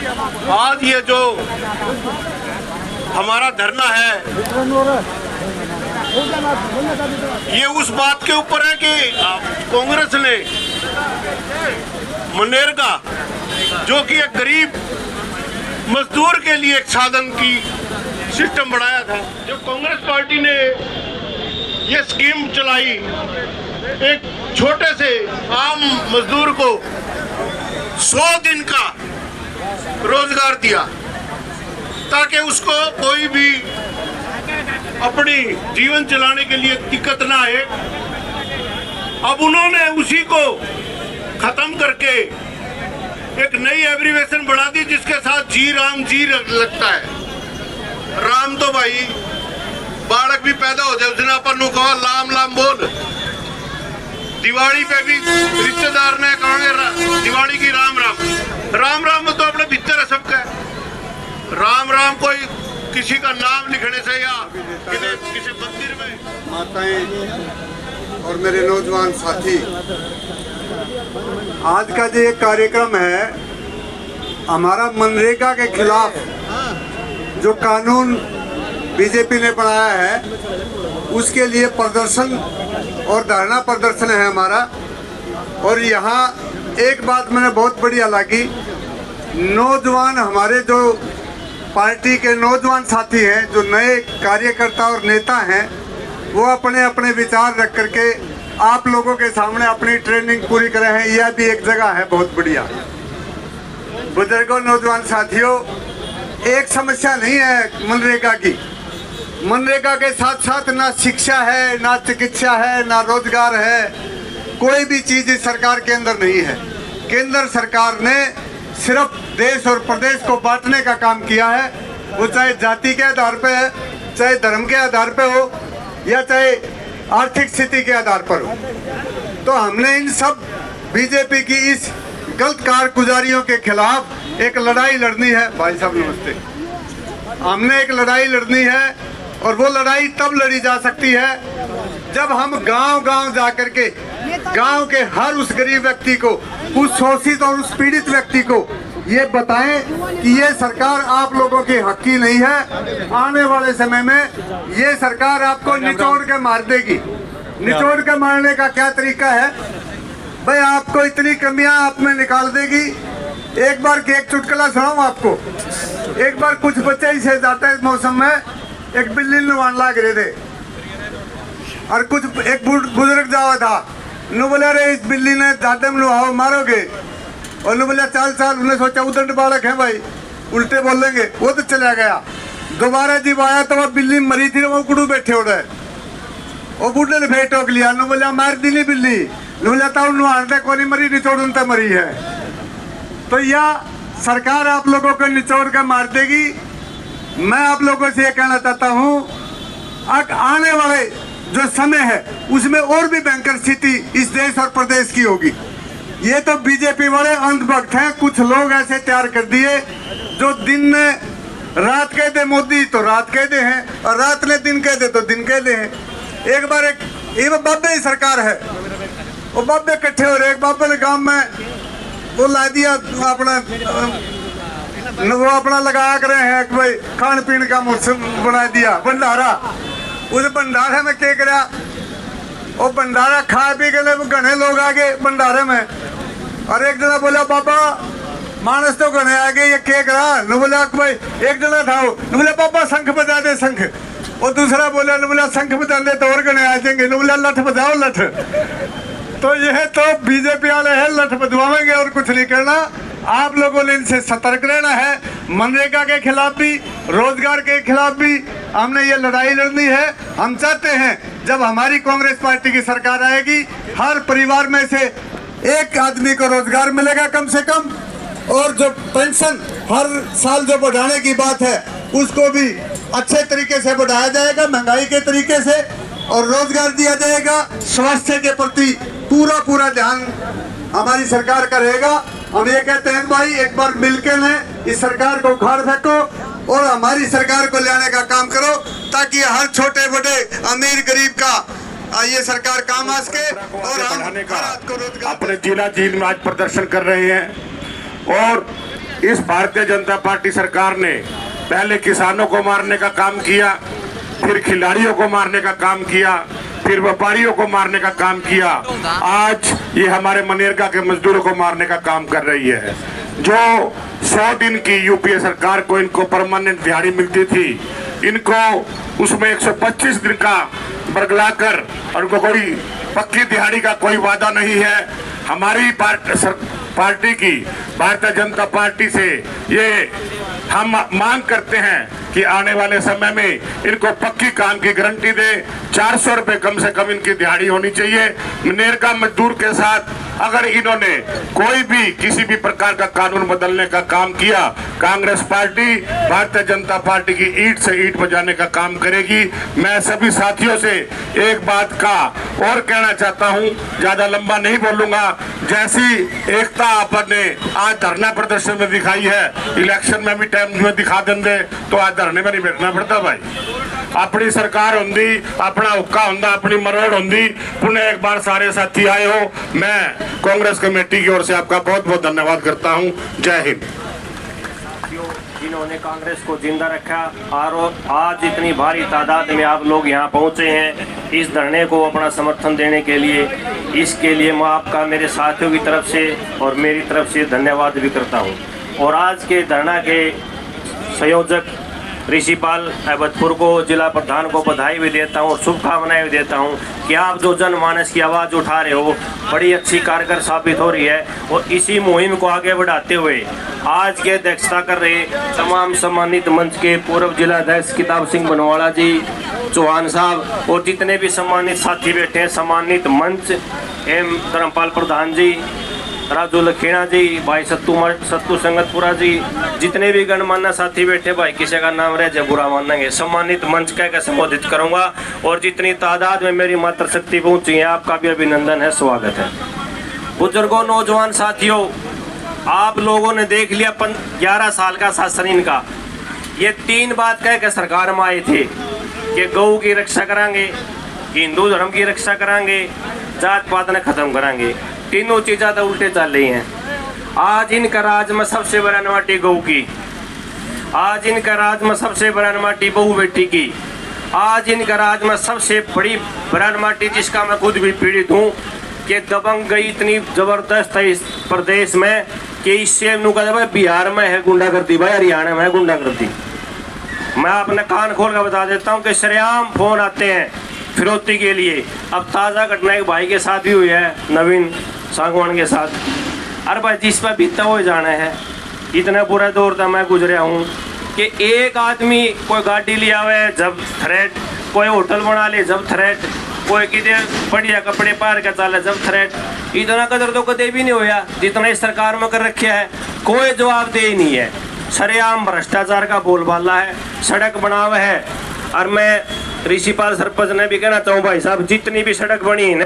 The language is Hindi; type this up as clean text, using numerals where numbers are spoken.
आज ये जो हमारा धरना है ये उस बात के ऊपर है कि कांग्रेस ने मनरेगा जो कि एक गरीब मजदूर के लिए एक साधन की सिस्टम बढ़ाया था। जो कांग्रेस पार्टी ने ये स्कीम चलाई, एक छोटे से आम मजदूर को 100 दिन का रोजगार दिया ताकि उसको कोई भी अपनी जीवन चलाने के लिए दिक्कत ना आए। अब उन्होंने उसी को खत्म करके एक नई एब्रीवेशन बढ़ा दी जिसके साथ जी राम जी लगता है। राम तो भाई बालक भी पैदा हो जाए उसने अपन कहा लाम लाम बोल। दिवाली पे भी रिश्तेदार ने कहा दिवाली की राम राम। राम राम तो अपने भीतर है सबका। राम राम कोई किसी का नाम लिखने से या किसी मंदिर में। माताएं और मेरे नौजवान साथी, आज का जो एक कार्यक्रम है हमारा मनरेगा के खिलाफ जो कानून बीजेपी ने बनाया है उसके लिए प्रदर्शन और धरना प्रदर्शन है हमारा। और यहाँ एक बात मैंने बहुत बढ़िया लगी, नौजवान हमारे जो पार्टी के नौजवान साथी हैं, जो नए कार्यकर्ता और नेता हैं, वो अपने अपने विचार रख करके आप लोगों के सामने अपनी ट्रेनिंग पूरी करे हैं। यह भी एक जगह है बहुत बढ़िया। बुजुर्गों, नौजवान साथियों, एक समस्या नहीं है मनरेगा की। मनरेगा के साथ साथ ना शिक्षा है, ना चिकित्सा है, ना रोजगार है, कोई भी चीज इस सरकार के अंदर नहीं है। केंद्र सरकार ने सिर्फ देश और प्रदेश को बांटने का काम किया है, वो चाहे जाति के आधार पे है, चाहे धर्म के आधार पे हो या चाहे आर्थिक स्थिति के आधार पर हो। तो हमने इन सब बीजेपी की इस गलत कारगुजारियों के खिलाफ एक लड़ाई लड़नी है। भाई साहब नमस्ते। हमने एक लड़ाई लड़नी है और वो लड़ाई तब लड़ी जा सकती है जब हम गांव-गांव जाकर के गांव के हर उस गरीब व्यक्ति को, उस शोषित और उस पीड़ित व्यक्ति को ये बताएं कि ये सरकार आप लोगों की हक की नहीं है। आने वाले समय में ये सरकार आपको निचोड़ के मार देगी। निचोड़ के मारने का क्या तरीका है भाई, आपको इतनी कमियां आप में निकाल देगी। एक बार एक चुटकुला सुनाऊं आपको। एक बार कुछ बच्चे से जाते हैं मौसम में एक बिल्ली नवान लाग रहे थे और कुछ एक बुजुर्ग जावा था। नु बोले अरे इस बिल्ली ने जाते में नुहाओ मारोगे, और नु बोले चाल चाल। उन्हें सोचा उदंड बालक है भाई, उल्टे बोलेंगे। वो तो चला गया। दोबारा जब आया तो वह बिल्ली मरी थी, वो कुड़ू बैठे हो रहे। वो बूढ़े ने भेंट टोक लिया। नु बोला मार दी नहीं बिल्ली। नु बोला ताऊ नुहारते कोनी मरी, निचोड़ तो मरी है। तो यह सरकार आप लोगों को निचोड़ कर मार देगी। मैं आप लोगों से ये कहना चाहता हूँ, आने वाले जो समय है उसमें और भी भयंकर स्थिति इस देश और प्रदेश की होगी। ये तो बीजेपी वाले अंधभक्त हैं। कुछ लोग ऐसे तैयार कर दिए जो दिन ने रात कहते मोदी तो रात कहते हैं, और रात ने दिन कहते तो दिन कहते हैं। एक बार एक बाबे की सरकार है, वो बाबे इकट्ठे हो रहे। एक बाबे ने गाँव में वो ला दिया अपना लगा कर हैं कि भाई खान पीने का मौसम बना दिया, भंडारा। उस भंडारे में क्या करा, वो भंडारा खा पी के घने लोग आ गए भंडारे में। और एक जना बोला बाबा मानस तो घने आ गए, ये क्या करा। न बोला भाई एक जना था, न बोला बाबा शंख बजा दे शंख। और दूसरा बोला, न बोला शंख बजा दे तो और घने आ जाएंगे। न बोला लठ बजाओ लठ। तो यह तो बीजेपी वाले है, लठ बजवाएंगे और कुछ नहीं करना। आप लोगों ने इनसे सतर्क रहना है। मनरेगा के खिलाफ भी, रोजगार के खिलाफ भी हमने ये लड़ाई लड़नी है। हम चाहते हैं जब हमारी कांग्रेस पार्टी की सरकार आएगी, हर परिवार में से एक आदमी को रोजगार मिलेगा कम से कम, और जो पेंशन हर साल जो बढ़ाने की बात है उसको भी अच्छे तरीके से बढ़ाया जाएगा, महंगाई के तरीके से, और रोजगार दिया जाएगा। स्वास्थ्य के प्रति पूरा ध्यान हमारी सरकार का रहेगा। हम ये कहते हैं भाई एक बार मिलकर ने इस सरकार को उखाड़ फेंको और हमारी सरकार को लाने का काम करो, ताकि हर छोटे बड़े अमीर गरीब का ये सरकार काम आ सके। और हम अपने जिला जेल में आज प्रदर्शन कर रहे हैं। और इस भारतीय जनता पार्टी सरकार ने पहले किसानों को मारने का काम किया, फिर खिलाड़ियों को मारने का काम किया, फिर व्यापारियों को मारने का काम किया। आज ये हमारे मनरेगा के मजदूरों को मारने का काम कर रही है। जो 100 दिन की यूपीए सरकार को इनको परमानेंट दिहाड़ी मिलती थी, इनको उसमें 125 दिन का बरगलाकर और उनको कोई पक्की दिहाड़ी का कोई वादा नहीं है। हमारी पार्टी की भारतीय जनता पार्टी से ये हम मांग करते हैं कि आने वाले समय में इनको पक्की काम की गारंटी दे। 400 रुपए कम से कम इनकी दिहाड़ी होनी चाहिए। मनरेगा मजदूर के साथ अगर इन्होंने कोई भी किसी भी प्रकार का कानून बदलने का काम किया, कांग्रेस पार्टी भारतीय जनता पार्टी की ईंट से ईंट बजाने का काम करेगी। मैं सभी साथियों से एक बात का और कहना चाहता हूं, ज्यादा लंबा नहीं बोलूंगा। जैसी एकता आपने आज धरना प्रदर्शन में दिखाई है, इलेक्शन में भी टाइम में दिखा देंगे तो आज धरने में नहीं बैठना पड़ता भाई। अपनी सरकार होंगी, अपना हुक्का होंदा, अपनी मरोड़ होंगी। पुनः एक बार सारे साथी आए हो, मैं कांग्रेस कमेटी की ओर से आपका बहुत बहुत धन्यवाद करता हूं। जय हिंद। जिन्होंने कांग्रेस को जिंदा रखा और आज इतनी भारी तादाद में आप लोग यहाँ पहुँचे हैं इस धरने को अपना समर्थन देने के लिए, इसके लिए मैं आपका मेरे साथियों की तरफ से और मेरी तरफ से धन्यवाद भी करता हूँ। और आज के धरना के संयोजक ऋषिपाल अहमदपुर को, जिला प्रधान को बधाई भी देता हूँ और शुभकामनाएं भी देता हूँ कि आप जो जनमानस की आवाज़ उठा रहे हो बड़ी अच्छी कारगर साबित हो रही है। और इसी मुहिम को आगे बढ़ाते हुए आज के अध्यक्षता कर रहे तमाम सम्मानित मंच के पूर्व जिला अध्यक्ष किताब सिंह बनवाड़ा जी, चौहान साहब और जितने भी सम्मानित साथी बैठे हैं, सम्मानित मंच एम धर्मपाल प्रधान जी, राजू लखेड़ा जी, भाई सत्तू संगतपुरा जी, जितने भी गणमान्य साथी बैठे, भाई किसी का नाम रह जाए बुरा मानेंगे, सम्मानित मंच कह संबोधित करूंगा। और जितनी तादाद में मेरी मातृशक्ति पहुंची है, आपका भी अभिनंदन है, स्वागत है। बुजुर्गों, नौजवान साथियों, आप लोगों ने देख लिया 11 साल का शासन इनका। ये 3 बात कह के सरकार में आए थे कि गौ की रक्षा करांगे, हिंदू धर्म की रक्षा करांगे, जात पात ने खत्म करांगे। तीनों चीज़ें तो उल्टे चल रही हैं। आज इनका राज में सबसे बड़ा नमाटी गौ की, आज इनका राज में सबसे बड़ा नमाटी बहू बेटी की, आज इनका राज में सबसे बड़ी बड़ा नमाटी जिसका मैं खुद भी पीड़ित हूँ कि दबंग गई इतनी जबरदस्त है इस प्रदेश में कि इससे बिहार में है गुंडागर्दी, भाई हरियाणा में है गुंडागर्दी। मैं अपने कान खोल कर बता देता हूँ कि सरेआम फोन आते हैं फिरौती के लिए। अब ताज़ा घटना एक भाई के साथ भी हुई है, नवीन सांगवान के साथ। अरे भाई जिस पर बीतता हो जाना है, इतना बुरा दौर था मैं गुजरा हूँ कि एक आदमी कोई गाड़ी लिया हुआ है जब थ्रेट, कोई होटल बना ले जब थ्रेट, कोई किधर बढ़िया कपड़े पार का चाले जब थ्रेट। इतना कदर तो कदे भी नहीं होया जितना इस सरकार में कर रखा है। कोई जवाब दे ही नहीं है, सरेआम भ्रष्टाचार का बोलबाला है, सड़क बना हुआ है। और मैं ऋषिपाल सरपंच ने भी कहना चाहूँ, भाई साहब जितनी भी सड़क बनी है ना